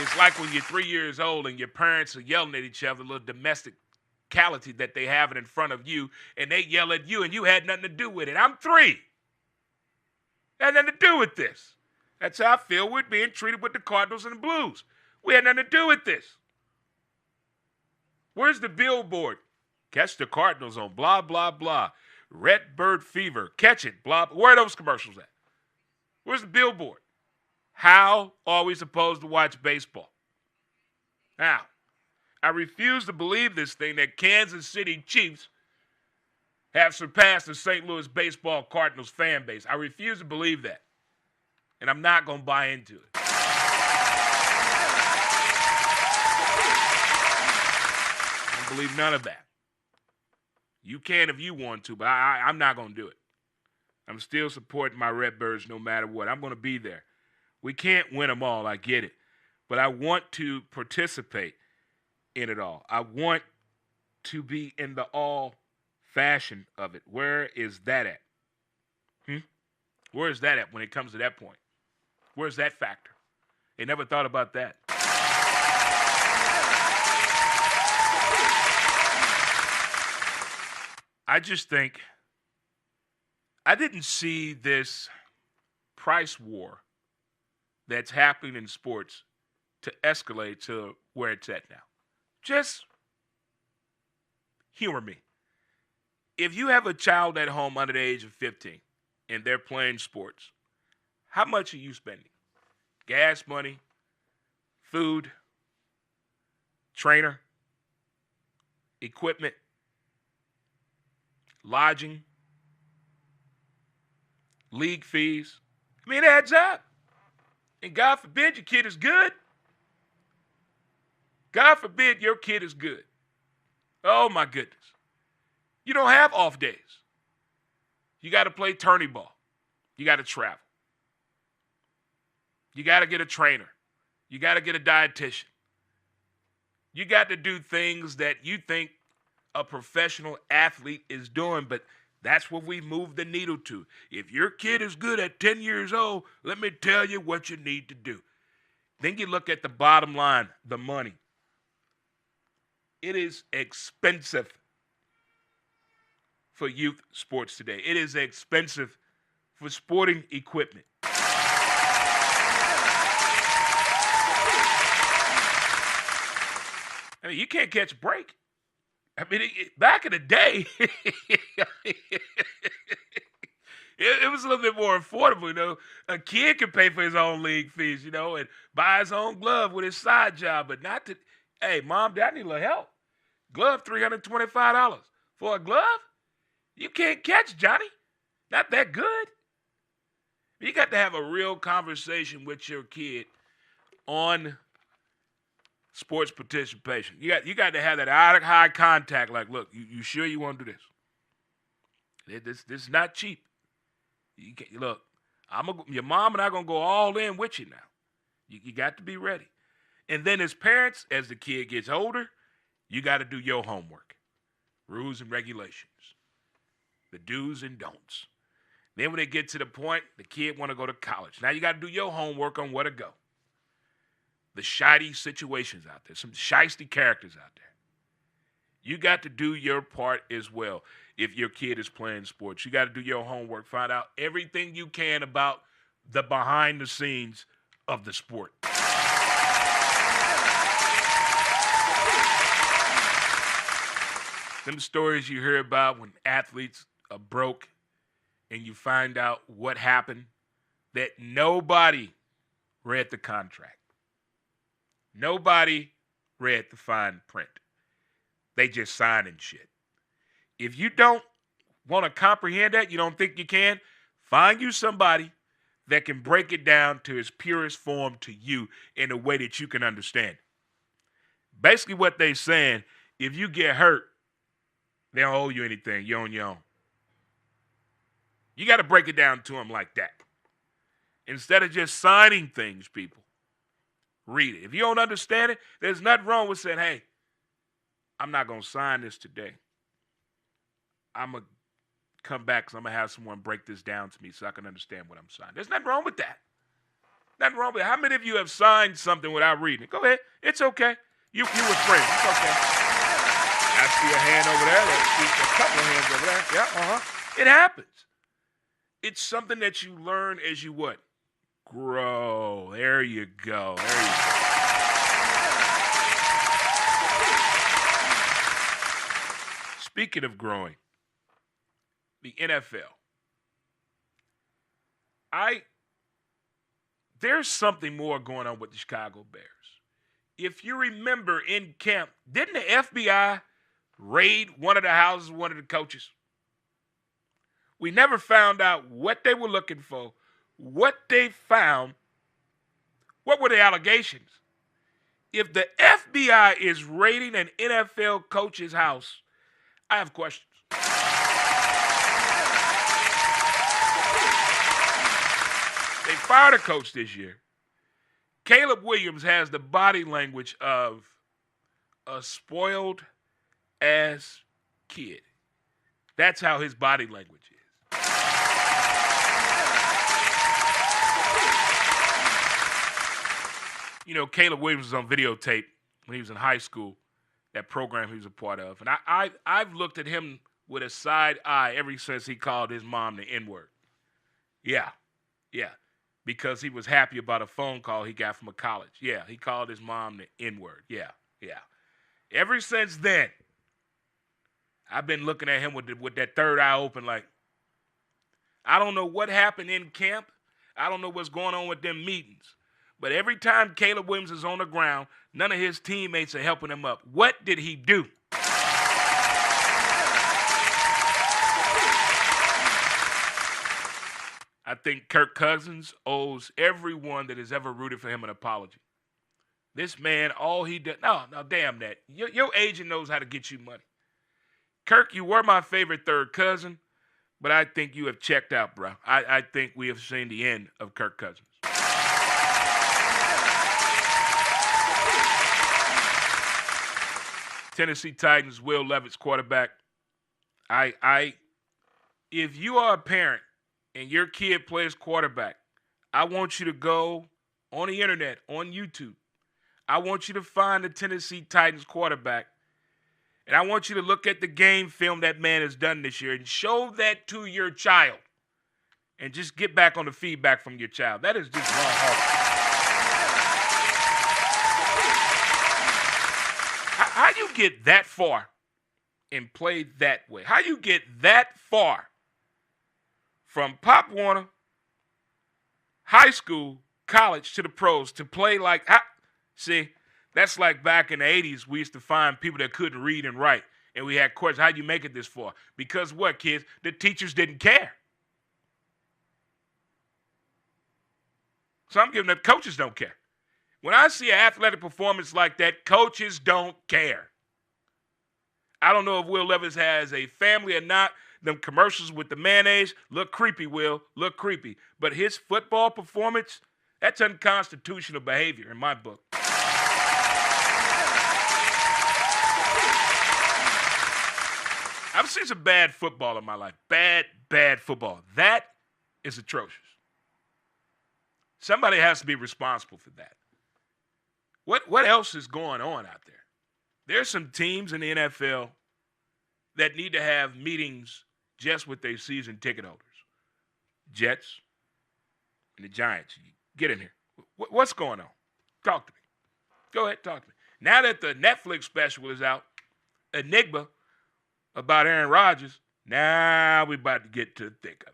It's like when you're 3 years old and your parents are yelling at each other, a little domesticality that they have it in front of you, and they yell at you and you had nothing to do with it. I'm 3. Had nothing to do with this. That's how I feel with being treated with the Cardinals and the Blues. We had nothing to do with this. Where's the billboard? Catch the Cardinals on blah, blah, blah. Redbird fever. Catch it. Blah. Where are those commercials at? Where's the billboard? How are we supposed to watch baseball? Now, I refuse to believe this thing that Kansas City Chiefs have surpassed the St. Louis baseball Cardinals fan base. I refuse to believe that. And I'm not going to buy into it. I don't believe none of that. You can if you want to, but I'm not going to do it. I'm still supporting my Redbirds no matter what. I'm going to be there. We can't win them all, I get it. But I want to participate in it all. I want to be in the all fashion of it. Where is that at? Where is that at when it comes to that point? Where's that factor? They never thought about that. I just think I didn't see this price war that's happening in sports to escalate to where it's at now. Just humor me. If you have a child at home under the age of 15 and they're playing sports, how much are you spending? Gas money, food, trainer, equipment, lodging, league fees. I mean, it adds up. And God forbid your kid is good. God forbid your kid is good. Oh, my goodness. You don't have off days. You got to play tourney ball. You got to travel. You got to get a trainer. You got to get a dietitian. You got to do things that you think a professional athlete is doing, but that's what we move the needle to. If your kid is good at 10 years old, let me tell you what you need to do. Then you look at the bottom line, the money. It is expensive for youth sports today. It is expensive for sporting equipment. I mean, you can't catch a break. I mean, back in the day, it was a little bit more affordable, you know. A kid could pay for his own league fees, you know, and buy his own glove with his side job, but not to, hey, Mom, Dad, I need a little help. Glove, $325 for a glove? You can't catch, Johnny. Not that good. You got to have a real conversation with your kid on sports participation. You got to have that eye contact. Like, look, you sure you want to do this? This is not cheap. You can't, look, your mom and I gonna go all in with you now. You got to be ready. And then as parents, as the kid gets older, you got to do your homework, rules and regulations, the do's and don'ts. Then when they get to the point, the kid want to go to college. Now you got to do your homework on where to go. The shady situations out there, some shiesty characters out there. You got to do your part as well if your kid is playing sports. You got to do your homework, find out everything you can about the behind the scenes of the sport. Them stories you hear about when athletes are broke and you find out what happened, that nobody read the contract. Nobody read the fine print. They just signing shit. If you don't Want to comprehend that? You don't think you can? Find you somebody that can break it down to its purest form to you in a way that you can understand. Basically what they're saying, if you get hurt, they don't owe you anything. You're on your own. You got to break it down to them like that. Instead of just signing things, people, read it. If you don't understand it, there's nothing wrong with saying, hey, I'm not going to sign this today. I'm going to come back because I'm going to have someone break this down to me so I can understand what I'm signing. There's nothing wrong with that. Nothing wrong with it. How many of you have signed something without reading it? Go ahead. It's okay. You were friends. It's okay. I see a hand over there. I see a couple of hands over there. Yeah, It happens. It's something that you learn as you what? Grow. There you go. There you go. Speaking of growing, the NFL. There's something more going on with the Chicago Bears. If you remember in camp, didn't the FBI raid one of the houses of one of the coaches? We never found out what they were looking for, what they found, what were the allegations. If the FBI is raiding an NFL coach's house, I have questions. They fired a coach this year. Caleb Williams has the body language of a spoiled ass kid. That's how his body language is. You know, Caleb Williams was on videotape when he was in high school, that program he was a part of. And I've looked at him with a side eye ever since he called his mom the N-word. Yeah. Because he was happy about a phone call he got from a college. Yeah, he called his mom the N-word. Yeah. Ever since then, I've been looking at him with that third eye open like, I don't know what happened in camp. I don't know what's going on with them meetings. But every time Caleb Williams is on the ground, none of his teammates are helping him up. What did he do? I think Kirk Cousins owes everyone that has ever rooted for him an apology. This man, all he did, no, damn that. Your agent knows how to get you money. Kirk, you were my favorite third cousin, but I think you have checked out, bro. I think we have seen the end of Kirk Cousins. Tennessee Titans, Will Levis, quarterback. If you are a parent and your kid plays quarterback, I want you to go on the internet, on YouTube. I want you to find the Tennessee Titans quarterback, and I want you to look at the game film that man has done this year and show that to your child, and just get back on the feedback from your child. That is just wrong. How you get that far and play that way? How you get that far from Pop Warner, high school, college, to the pros to play like, see, that's like back in the 80s, we used to find people that couldn't read and write. And we had questions, how'd you make it this far? Because what, kids? The teachers didn't care. So I'm giving up, coaches don't care. When I see an athletic performance like that, coaches don't care. I don't know if Will Levis has a family or not. Them commercials with the mayonnaise look creepy, Will. Look creepy. But his football performance, that's unconstitutional behavior in my book. I've seen some bad football in my life. Bad football. That is atrocious. Somebody has to be responsible for that. What else is going on out there? There's some teams in the NFL that need to have meetings just with their season ticket holders. Jets and the Giants. Get in here. What's going on? Talk to me. Go ahead, talk to me. Now that the Netflix special is out, Enigma, about Aaron Rodgers, now we're about to get to the thick of it.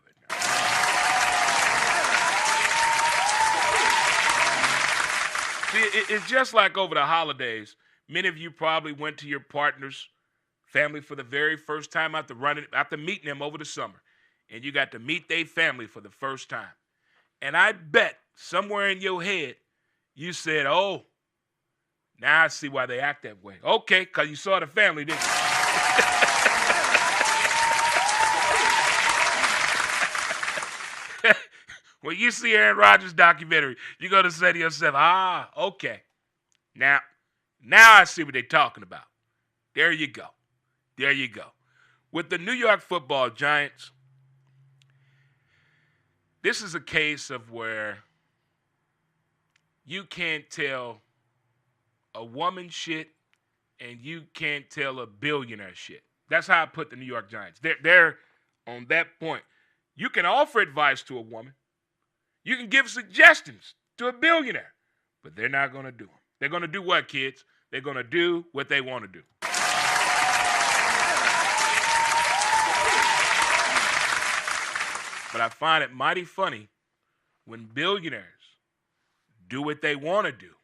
See, it's just like over the holidays. Many of you probably went to your partner's family for the very first time after meeting them over the summer, and you got to meet their family for the first time. And I bet somewhere in your head you said, "Oh, now I see why they act that way." Okay, because you saw the family, didn't you? When you see Aaron Rodgers documentary, you're going to say to yourself, okay. Now I see what they're talking about. There you go. There you go. With the New York Football Giants, this is a case of where you can't tell a woman shit and you can't tell a billionaire shit. That's how I put the New York Giants. They're on that point. You can offer advice to a woman. You can give suggestions to a billionaire, but they're not going to do them. They're going to do what, kids? They're going to do what they want to do. But I find it mighty funny when billionaires do what they want to do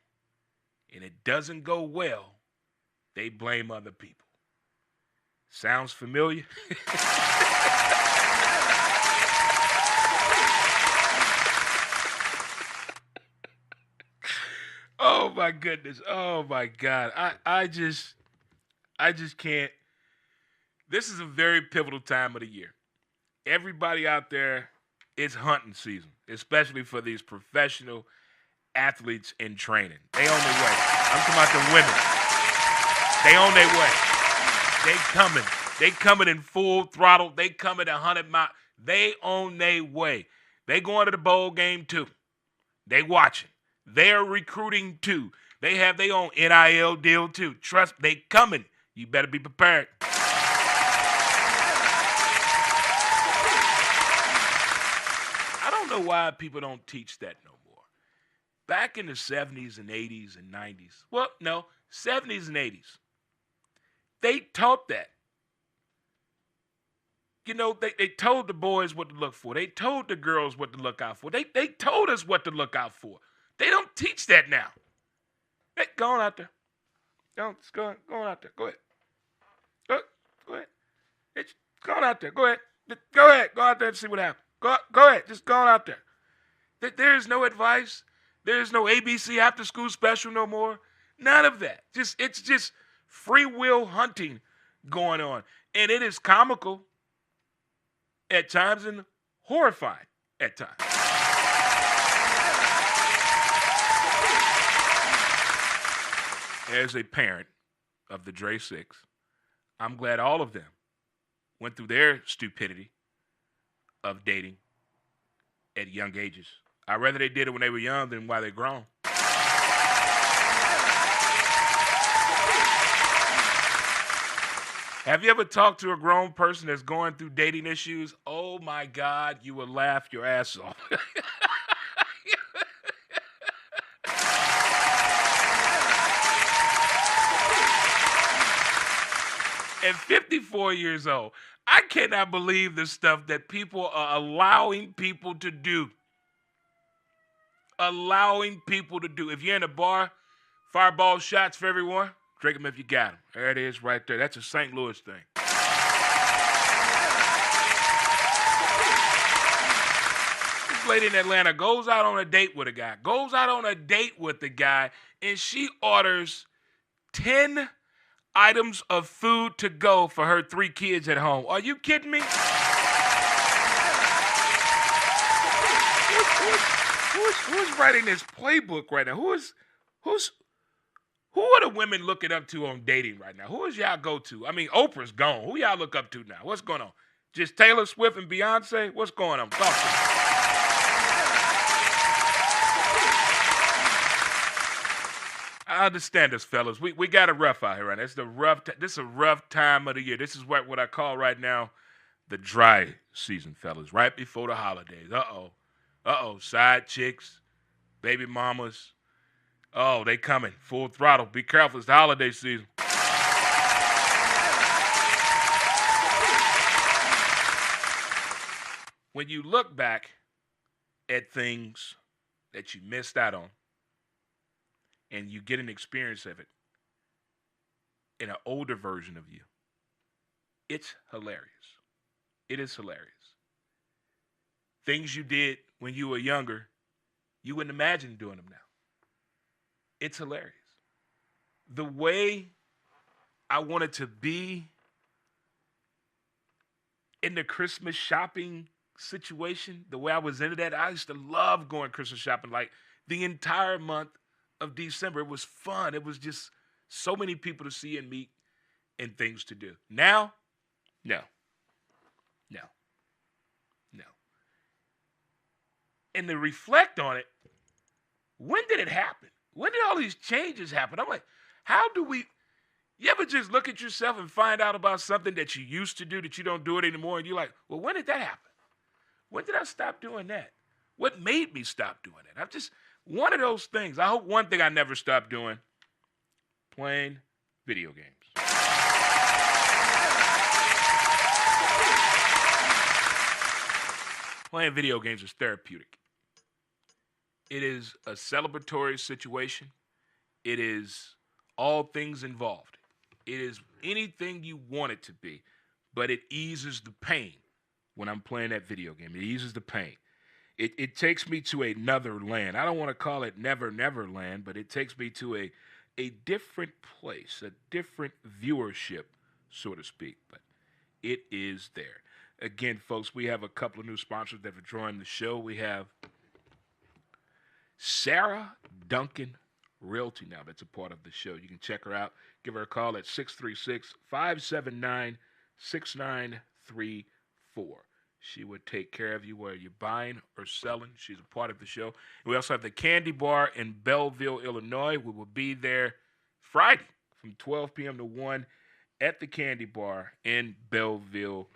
and it doesn't go well, they blame other people. Sounds familiar? Oh my goodness. Oh my God. I just can't. This is a very pivotal time of the year. Everybody out there, it's hunting season, especially for these professional athletes in training. They on their way. I'm talking about them women. They on their way. They coming. They coming in full throttle. They coming 100 miles. They on their way. They going to the bowl game too. They watching. They're recruiting too. They have their own NIL deal too. Trust, they coming. You better be prepared. I don't know why people don't teach that no more. Back in the 70s and 80s and 90s, well, no, 70s and 80s, they taught that. You know, they told the boys what to look for. They told the girls what to look out for. They told us what to look out for. They don't teach that now. Hey, go on out there. Go on out there. Go ahead. Go ahead. Go on out there. Go ahead. Go ahead. Go out there and see what happens. Go ahead. Just go on out there. There is no advice. There is no ABC after school special no more. None of that. It's just free will hunting going on. And it is comical at times and horrifying at times. As a parent of the Dre Six, I'm glad all of them went through their stupidity of dating at young ages. I'd rather they did it when they were young than while they're grown. Have you ever talked to a grown person that's going through dating issues? Oh my God, you will laugh your ass off. At 54 years old, I cannot believe the stuff that people are allowing people to do. Allowing people to do. If you're in a bar, fireball shots for everyone, drink them if you got them. There it is right there. That's a St. Louis thing. This lady in Atlanta goes out on a date with a guy, and she orders 10 items of food to go for her 3 kids at home. Are you kidding me? Who's writing this playbook right now? Who are the women looking up to on dating right now? Who is y'all go to? I mean, Oprah's gone. Who y'all look up to now? What's going on? Just Taylor Swift and Beyonce? What's going on? Talk to me. I understand this, fellas. We got it rough out here right now. This is a rough time of the year. This is what I call right now the dry season, fellas. Right before the holidays. Uh-oh. Side chicks, baby mamas. Oh, they coming full throttle. Be careful. It's the holiday season. When you look back at things that you missed out on, and you get an experience of it in an older version of you, It's hilarious. It is hilarious. Things you did when you were younger, you wouldn't imagine doing them now. It's hilarious. The way I wanted to be in the Christmas shopping situation, the way I was into that, I used to love going Christmas shopping. Like the entire month of December, it was fun. It was just so many people to see and meet and things to do. Now, no. And to reflect on it, when did it happen? When did all these changes happen? I'm like, how do we... You ever just look at yourself and find out about something that you used to do that you don't do it anymore, and you're like, well, when did that happen? When did I stop doing that? What made me stop doing it? I'm just one of those things. I hope one thing I never stop doing, playing video games. Playing video games is therapeutic. It is a celebratory situation. It is all things involved. It is anything you want it to be, but it eases the pain when I'm playing that video game. It eases the pain. It takes me to another land. I don't want to call it Never Never Land, but it takes me to a different place, a different viewership, so to speak. But it is there. Again, folks, we have a couple of new sponsors that have joined the show. We have Sarah Duncan Realty now that's a part of the show. You can check her out. Give her a call at 636-579-6934. She would take care of you whether you're buying or selling. She's a part of the show. And we also have the Candy Bar in Belleville, Illinois. We will be there Friday from 12 p.m. to 1 at the Candy Bar in Belleville,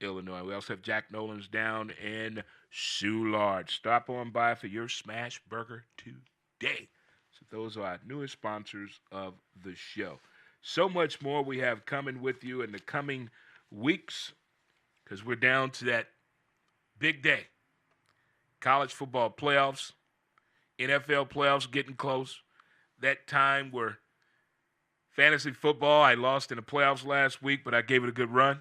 Illinois. We also have Jack Nolan's down in Soulard. Stop on by for your smash burger today. So those are our newest sponsors of the show. So much more we have coming with you in the coming weeks because we're down to that big day. College football playoffs, NFL playoffs getting close. That time where fantasy football, I lost in the playoffs last week, but I gave it a good run.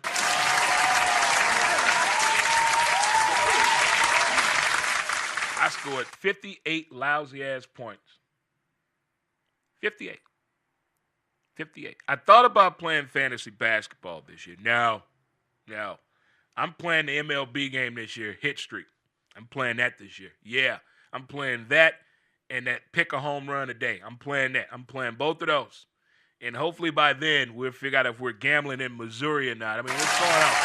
I scored 58 lousy-ass points. 58. I thought about playing fantasy basketball this year. No. I'm playing the MLB game this year, Hit Streak. I'm playing that this year. Yeah, I'm playing that and that pick a home run a day. I'm playing that. I'm playing both of those. And hopefully by then, we'll figure out if we're gambling in Missouri or not. I mean, what's going on?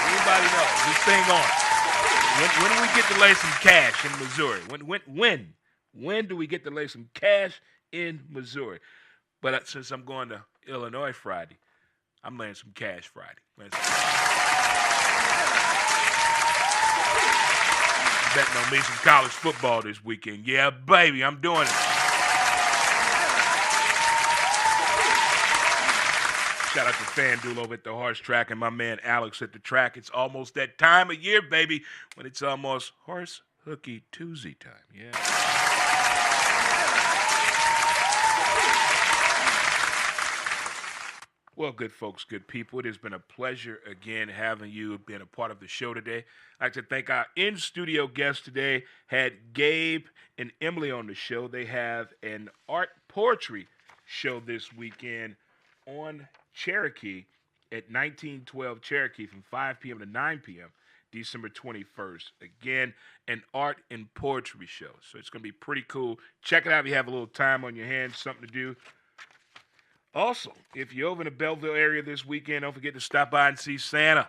Anybody knows? This thing on. When do we get to lay some cash in Missouri? When do we get to lay some cash in Missouri? But since I'm going to Illinois Friday, I'm laying some cash Friday. Betting on me some college football this weekend. Yeah, baby, I'm doing it. Shout out to FanDuel over at the Horse Track and my man Alex at the track. It's almost that time of year, baby, when it's almost Horse Hooky Tuesday time. Yeah. Well, good folks, good people, it has been a pleasure again having you being a part of the show today. I'd like to thank our in-studio guests today. Had Gabe and Emily on the show. They have an art poetry show this weekend on Cherokee at 1912 Cherokee from 5 p.m. to 9 p.m. December 21st. Again, an art and poetry show. So it's going to be pretty cool. Check it out if you have a little time on your hands, something to do. Also, if you're over in the Belleville area this weekend, don't forget to stop by and see Santa.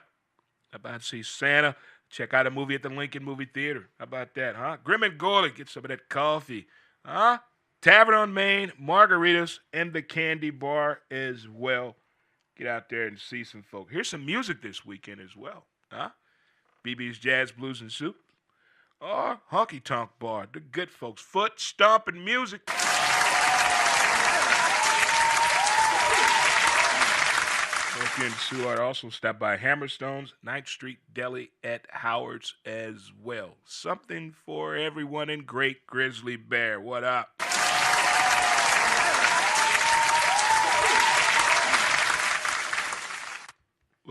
Check out a movie at the Lincoln Movie Theater. How about that, huh? Grim and Gorley, get some of that coffee. Huh? Tavern on Main, margaritas, and the Candy Bar as well. Get out there and see some folk. Here's some music this weekend as well. Huh? BB's Jazz, Blues, and Soup. Or Honky Tonk Bar, the good folks. Foot stomping music. If you're in Soulard, also stop by Hammerstone's 9th Street Deli at Howard's as well. Something for everyone in Great Grizzly Bear. What up?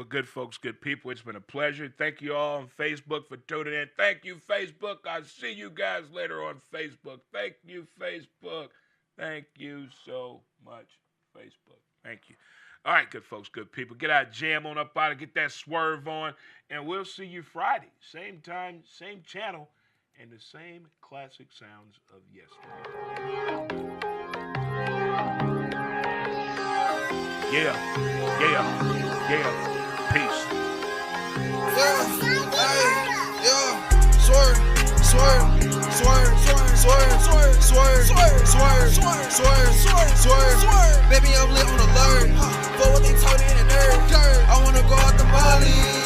Well, good folks, good people, it's been a pleasure. Thank you all on Facebook for tuning in. Thank you, Facebook. I'll see you guys later on Facebook. Thank you, Facebook. Thank you so much, Facebook. Thank you. All right, good folks, good people. Get our jam on up out and get that swerve on. And we'll see you Friday. Same time, same channel, and the same classic sounds of yesterday. Yeah. Peace. Baby, I'm lit on alert. For what they told in the dirt. I wanna go out the molly.